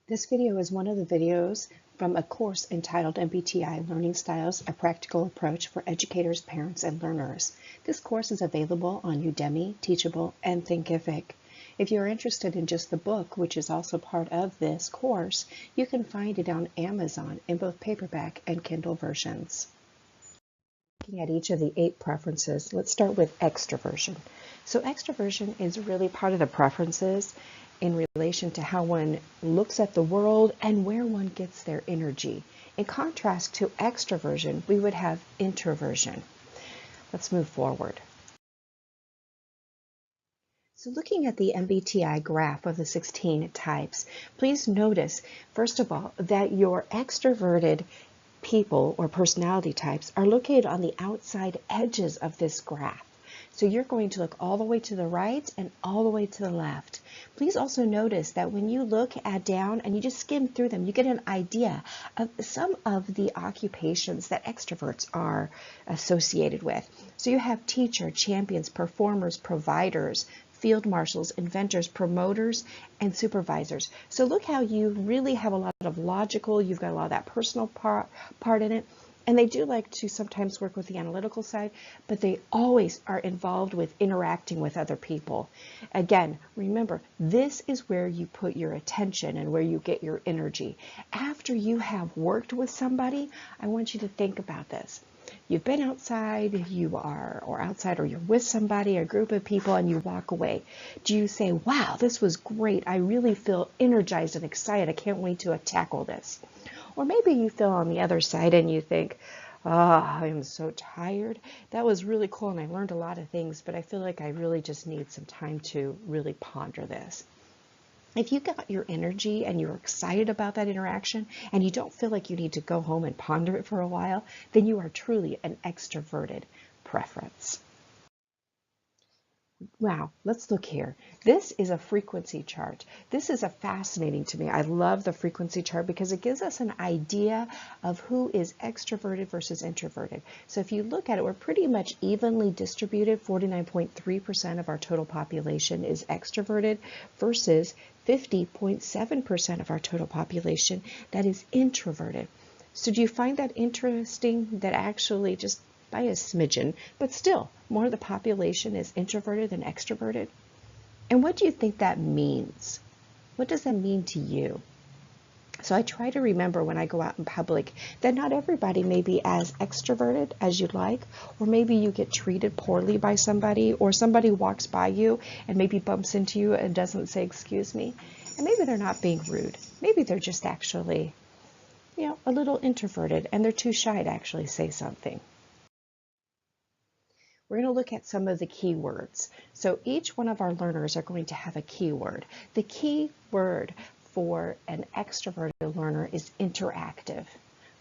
This video is one of the videos from a course entitled MBTI Learning Styles, A Practical Approach for Educators, Parents, and Learners. This course is available on Udemy, Teachable, and Thinkific. If you're interested in just the book, which is also part of this course, you can find it on Amazon in both paperback and Kindle versions. Looking at each of the 8 preferences, let's start with extroversion. So extroversion is really part of the preferences in relation to how one looks at the world and where one gets their energy. In contrast to extroversion, we would have introversion. Let's move forward. So looking at the MBTI graph of the 16 types, please notice, first of all, that your extroverted people or personality types are located on the outside edges of this graph. So you're going to look all the way to the right and all the way to the left. Please also notice that when you look down and you just skim through them, you get an idea of some of the occupations that extroverts are associated with. So you have teacher, champions, performers, providers, field marshals, inventors, promoters, and supervisors. So look how you really have a lot of logical, you've got a lot of that personal part in it. And they do like to sometimes work with the analytical side, but they always are involved with interacting with other people. Again, remember, this is where you put your attention and where you get your energy. After you have worked with somebody, I want you to think about this. You've been outside, or you're with somebody, a group of people, and you walk away. Do you say, wow, this was great. I really feel energized and excited. I can't wait to tackle this. Or maybe you feel on the other side and you think, oh, I am so tired. That was really cool and I learned a lot of things, but I feel like I really just need some time to really ponder this. If you got your energy and you're excited about that interaction and you don't feel like you need to go home and ponder it for a while, then you are truly an extroverted preference. Wow, let's look here. This is a frequency chart. This is fascinating to me. I love the frequency chart because it gives us an idea of who is extroverted versus introverted. So if you look at it, we're pretty much evenly distributed. 49.3% of our total population is extroverted versus 50.7% of our total population that is introverted. So do you find that interesting that actually just by a smidgen, but still more of the population is introverted than extroverted? And what do you think that means? What does that mean to you? So I try to remember when I go out in public that not everybody may be as extroverted as you'd like, or maybe you get treated poorly by somebody, or somebody walks by you and maybe bumps into you and doesn't say, excuse me, and maybe they're not being rude. Maybe they're just actually, a little introverted and they're too shy to actually say something. We're going to look at some of the keywords. So each one of our learners are going to have a keyword. The key word for an extroverted learner is interactive.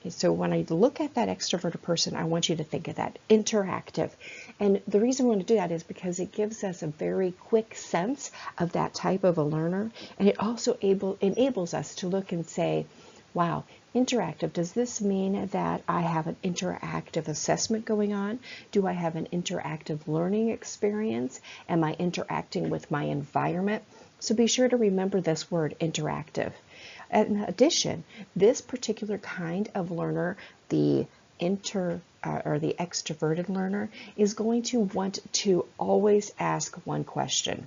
Okay, so when I look at that extroverted person, I want you to think of that, interactive. And the reason we want to do that is because it gives us a very quick sense of that type of a learner. And it also enables us to look and say, wow, interactive, does this mean that I have an interactive assessment going on? Do I have an interactive learning experience? Am I interacting with my environment? So be sure to remember this word, interactive. In addition, this particular kind of learner, the extroverted learner, is going to want to always ask one question.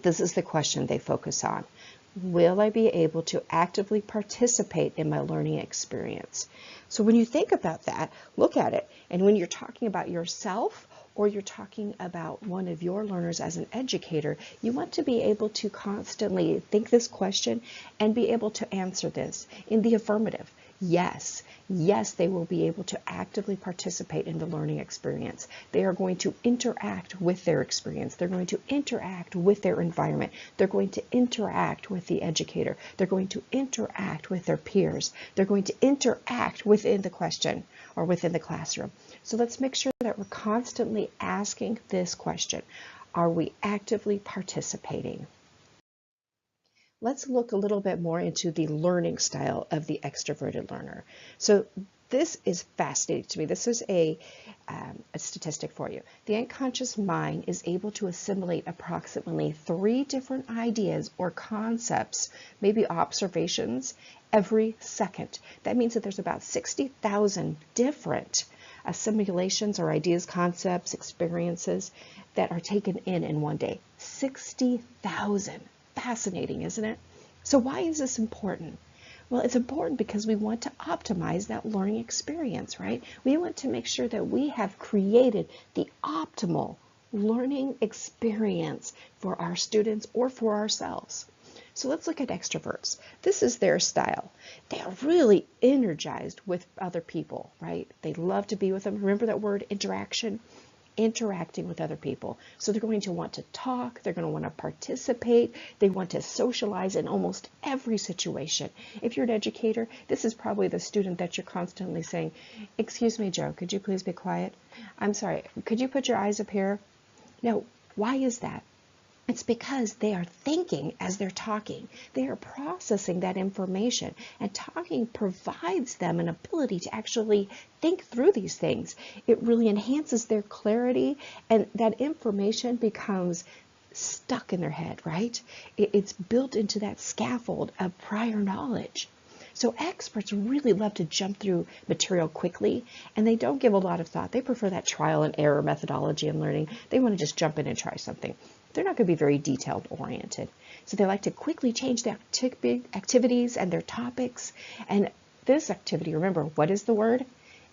This is the question they focus on. Will I be able to actively participate in my learning experience? So when you think about that, look at it. And when you're talking about yourself or you're talking about one of your learners as an educator, you want to be able to constantly think this question and be able to answer this in the affirmative. Yes, yes, they will be able to actively participate in the learning experience. They are going to interact with their experience. They're going to interact with their environment. They're going to interact with the educator. They're going to interact with their peers. They're going to interact within the question or within the classroom. So let's make sure that we're constantly asking this question. Are we actively participating? Let's look a little bit more into the learning style of the extroverted learner. So This is fascinating to me. This is a statistic for you. The unconscious mind is able to assimilate approximately 3 different ideas or concepts, maybe observations, every second. That means that there's about 60,000 different assimilations or ideas, concepts, experiences that are taken in one day. 60,000. Fascinating, isn't it? So why is this important? Well, it's important because we want to optimize that learning experience, right? We want to make sure that we have created the optimal learning experience for our students or for ourselves. So let's look at extroverts. This is their style. They are really energized with other people, right? They love to be with them. Remember that word interaction? Interacting with other people. So they're going to want to talk, they're going to want to participate, they want to socialize in almost every situation. If you're an educator, this is probably the student that you're constantly saying, "Excuse me, Joe, could you please be quiet? I'm sorry, could you put your eyes up here?" Now, why is that? It's because they are thinking as they're talking. They are processing that information, and talking provides them an ability to actually think through these things. It really enhances their clarity, and that information becomes stuck in their head, right? It's built into that scaffold of prior knowledge. So experts really love to jump through material quickly, and they don't give a lot of thought. They prefer that trial and error methodology in learning. They want to just jump in and try something. They're not going to be very detailed oriented. So they like to quickly change their activities and their topics. And this activity, remember, what is the word?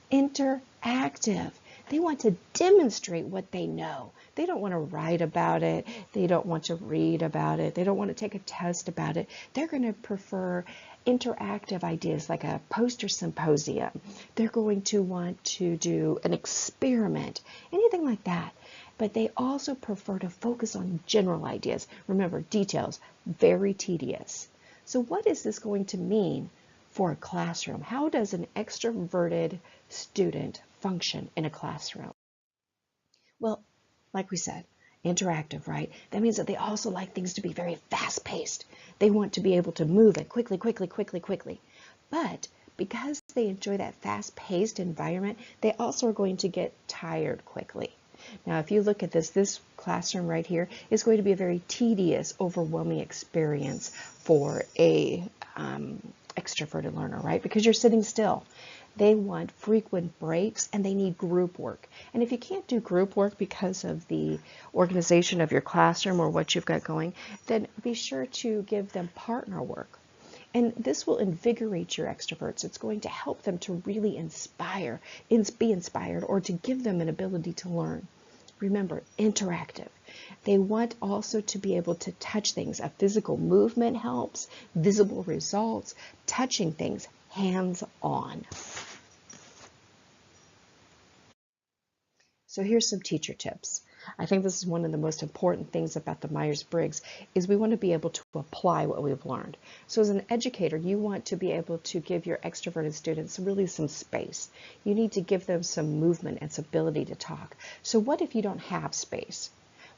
Interactive. They want to demonstrate what they know. They don't want to write about it. They don't want to read about it. They don't want to take a test about it. They're going to prefer interactive ideas like a poster symposium. They're going to want to do an experiment, anything like that. But they also prefer to focus on general ideas. Remember, details, very tedious. So what is this going to mean for a classroom? How does an extroverted student function in a classroom? Well, like we said, interactive, right? That means that they also like things to be very fast-paced. They want to be able to move it quickly, quickly, quickly, quickly. But because they enjoy that fast-paced environment, they also are going to get tired quickly. Now, if you look at this classroom right here is going to be a very tedious, overwhelming experience for a extroverted learner, right? Because you're sitting still. They want frequent breaks, and they need group work. And if you can't do group work because of the organization of your classroom or what you've got going, then be sure to give them partner work. And this will invigorate your extroverts. It's going to help them to really be inspired, or to give them an ability to learn. Remember, interactive. They want also to be able to touch things. A physical movement helps, visible results, touching things, hands-on. So here's some teacher tips. I think this is one of the most important things about the Myers-Briggs is we want to be able to apply what we've learned. So as an educator, you want to be able to give your extroverted students really some space. You need to give them some movement and some ability to talk. So what if you don't have space?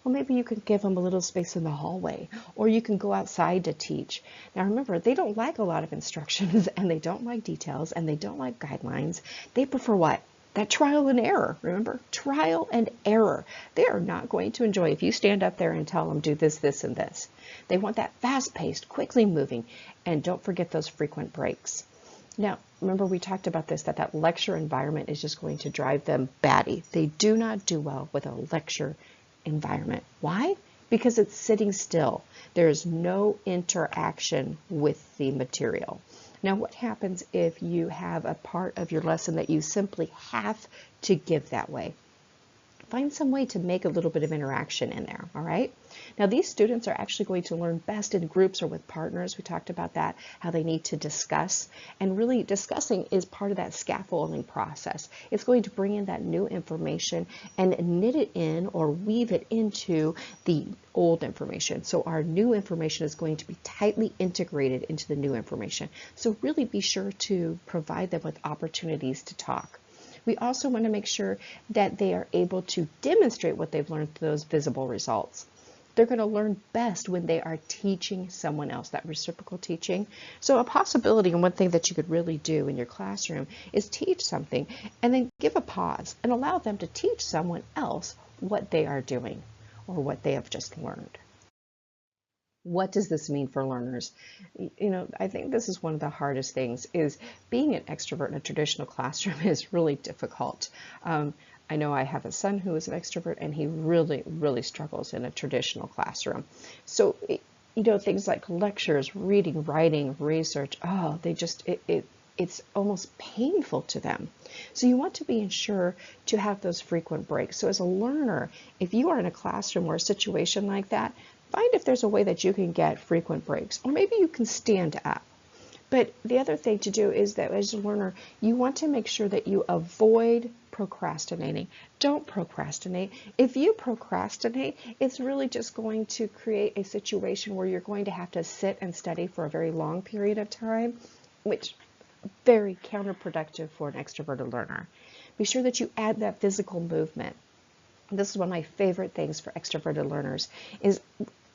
Well, maybe you could give them a little space in the hallway, or you can go outside to teach. Now remember, they don't like a lot of instructions, and they don't like details, and they don't like guidelines. They prefer what? That trial and error. Remember, trial and error. They are not going to enjoy if you stand up there and tell them do this, this, and this. They want that fast-paced, quickly moving, and don't forget those frequent breaks. Now, remember we talked about this, that lecture environment is just going to drive them batty. They do not do well with a lecture environment. Why? Because it's sitting still. There is no interaction with the material. Now, what happens if you have a part of your lesson that you simply have to give that way? Find some way to make a little bit of interaction in there, all right? Now, these students are actually going to learn best in groups or with partners. We talked about that, how they need to discuss. And really, discussing is part of that scaffolding process. It's going to bring in that new information and knit it in or weave it into the old information. So our new information is going to be tightly integrated into the new information. So really be sure to provide them with opportunities to talk. We also want to make sure that they are able to demonstrate what they've learned through those visible results. They're going to learn best when they are teaching someone else, that reciprocal teaching. So a possibility, and one thing that you could really do in your classroom, is teach something and then give a pause and allow them to teach someone else what they are doing or what they have just learned. What does this mean for learners? I think this is one of the hardest things, is being an extrovert in a traditional classroom is really difficult. I know I have a son who is an extrovert, and he really, really struggles in a traditional classroom. So, things like lectures, reading, writing, research, it's almost painful to them. So you want to be sure to have those frequent breaks. So as a learner, if you are in a classroom or a situation like that, find if there's a way that you can get frequent breaks, or maybe you can stand up. But the other thing to do is that as a learner, you want to make sure that you avoid procrastinating. Don't procrastinate. If you procrastinate, it's really just going to create a situation where you're going to have to sit and study for a very long period of time, which is very counterproductive for an extroverted learner. Be sure that you add that physical movement. This is one of my favorite things for extroverted learners, is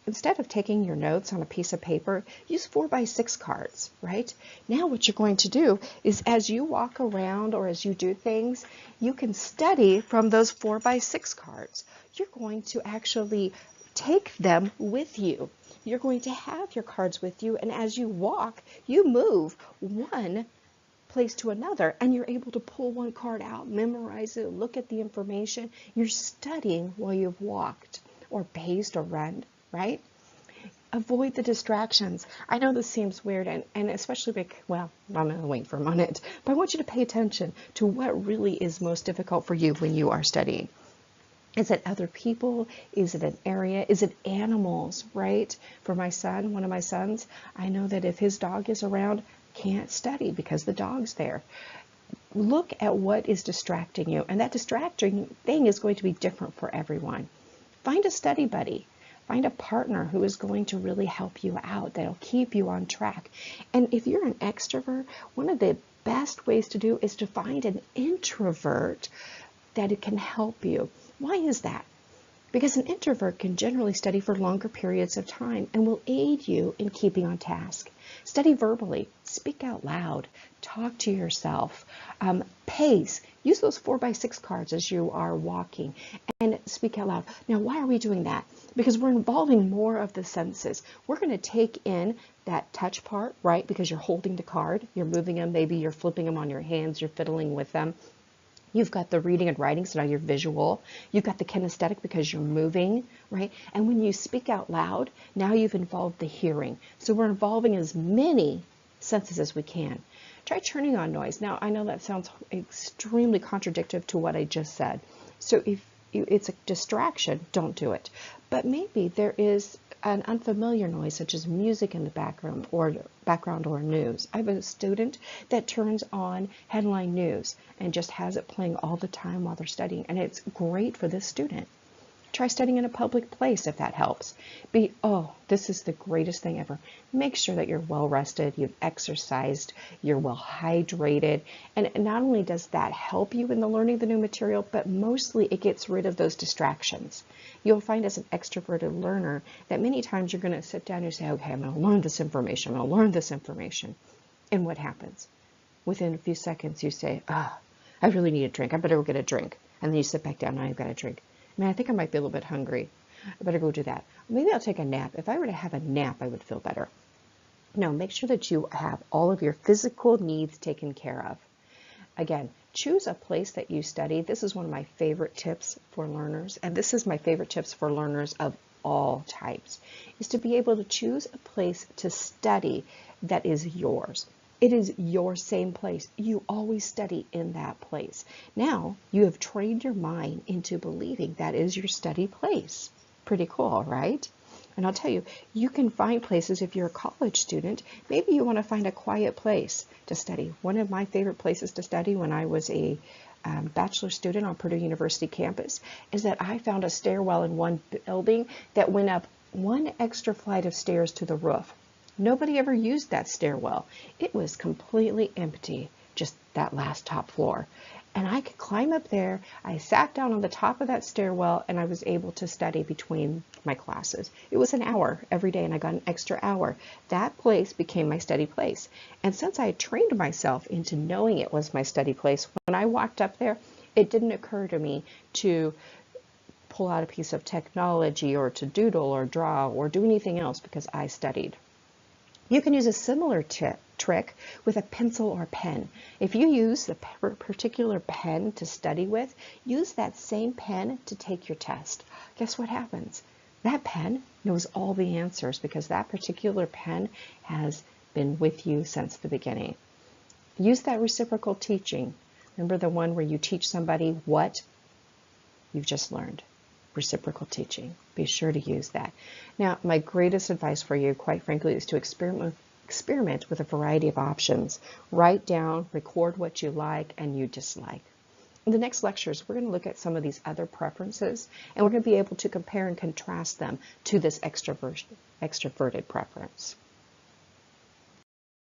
instead of taking your notes on a piece of paper, use 4x6 cards, right? Now what you're going to do is, as you walk around or as you do things, you can study from those 4x6 cards. You're going to actually take them with you. You're going to have your cards with you, and as you walk, you move one place to another, and you're able to pull one card out, memorize it, look at the information. You're studying while you've walked or paced or run, right? Avoid the distractions. I know this seems weird, and especially, well, I'm going to wait for a minute, but I want you to pay attention to what really is most difficult for you when you are studying. Is it other people? Is it an area? Is it animals, right? For my son, one of my sons, I know that if his dog is around, can't study because the dog's there. Look at what is distracting you, and that distracting thing is going to be different for everyone. Find a study buddy. Find a partner who is going to really help you out, that'll keep you on track. And if you're an extrovert, one of the best ways to do is to find an introvert that it can help you. Why is that? Because an introvert can generally study for longer periods of time and will aid you in keeping on task. Study verbally, speak out loud, talk to yourself, pace. Use those 4x6 cards as you are walking and speak out loud. Now, why are we doing that? Because we're involving more of the senses. We're going to take in that touch part, right? Because you're holding the card, you're moving them, maybe you're flipping them on your hands, you're fiddling with them. You've got the reading and writing, so now you're visual. You've got the kinesthetic because you're moving, right? And when you speak out loud, now you've involved the hearing. So we're involving as many senses as we can. Try turning on noise. Now, I know that sounds extremely contradictory to what I just said. So if it's a distraction, don't do it. But maybe there is an unfamiliar noise, such as music in the background or news. I have a student that turns on headline news and just has it playing all the time while they're studying, and it's great for this student. Try studying in a public place if that helps. This is the greatest thing ever. Make sure that you're well rested, you've exercised, you're well hydrated, and not only does that help you in the learning of the new material, but mostly it gets rid of those distractions. You'll find as an extroverted learner that many times you're going to sit down and you say, okay, I'm going to learn this information, I'm going to learn this information. And what happens? Within a few seconds you say, I really need a drink, I better go get a drink. And then you sit back down, now I've got a drink. Man, I think I might be a little bit hungry. I better go do that. Maybe I'll take a nap. If I were to have a nap, I would feel better. No, make sure that you have all of your physical needs taken care of. Again, choose a place that you study. This is one of my favorite tips for learners, and this is my favorite tips for learners of all types, is to be able to choose a place to study that is yours. It is your same place. You always study in that place. Now, you have trained your mind into believing that is your study place. Pretty cool, right? And I'll tell you, you can find places if you're a college student. Maybe you want to find a quiet place to study. One of my favorite places to study when I was a bachelor student on Purdue University campus is that I found a stairwell in one building that went up one extra flight of stairs to the roof. Nobody ever used that stairwell. It was completely empty, just that last top floor. And I could climb up there. I sat down on the top of that stairwell and I was able to study between my classes. It was an hour every day and I got an extra hour. That place became my study place. And since I had trained myself into knowing it was my study place, when I walked up there, it didn't occur to me to pull out a piece of technology or to doodle or draw or do anything else because I studied. You can use a similar trick with a pencil or pen. If you use the particular pen to study with, use that same pen to take your test. Guess what happens? That pen knows all the answers because that particular pen has been with you since the beginning. Use that reciprocal teaching. Remember the one where you teach somebody what you've just learned. Reciprocal teaching. Be sure to use that. Now, my greatest advice for you, quite frankly, is to experiment with a variety of options. Write down, record what you like and you dislike. In the next lectures, we're going to look at some of these other preferences, and we're going to be able to compare and contrast them to this extroverted preference.